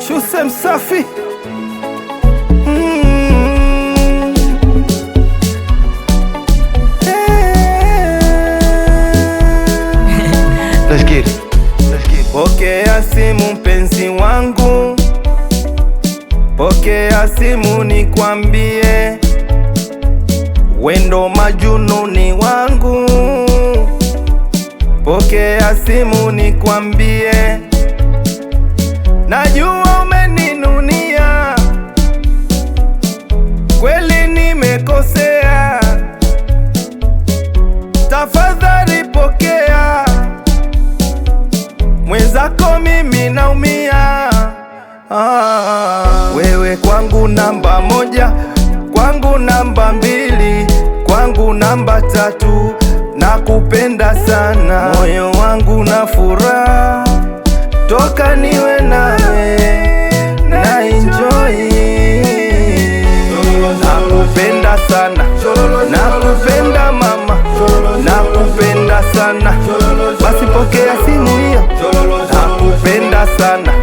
Shuse Msafi. Let's get it. Pokea simu mpenzi wangu, pokea simu nikwambie, wendo majununi wangu. Pokea simu nikwambie, najua umeninunia, kweli nimekosea, tafadhali pokea, mwenzako mimi naumia. Wewe kwangu namba moja, kwangu namba mbili, kwangu namba tatu, nakupenda sana, moyo wangu na furaha toka niwe nawe na enjoy. Nakupenda sana, nakupenda mama, nakupenda sana, basi pokea simu hiyo. Nakupenda sana,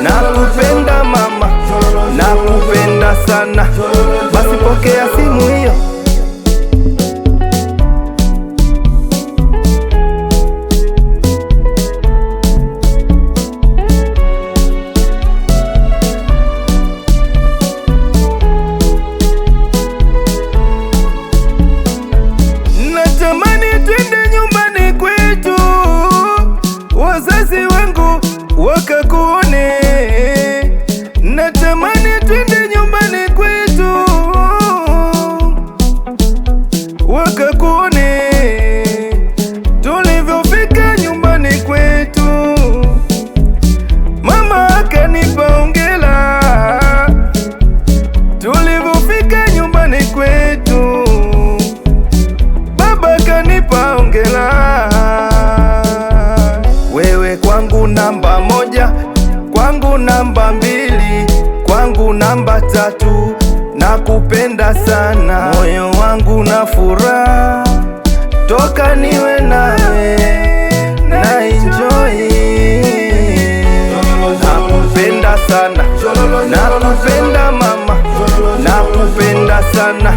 nakupenda mama, nakupenda sana, basi pokea simu hiyo. Natamani twende nyumbani kwetu, wazazi wangu wakakuone. Natamani twende nyumbani kwetu, wakakuone. Tulivyofika nyumbani kwetu, mama akanipa hongera. Tulivyofika nyumbani kwetu, baba kanipa hongera. Wewe kwangu namba moja, kwangu namba mbili, kwangu namba tatu, nakupenda sana, moyo wangu na furaha toka niwe nawe na enjoy. Nakupenda sana, nakupenda mama, nakupenda sana,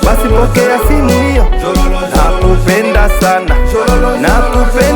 basi pokea simu hiyo. Nakupenda sana, nakupenda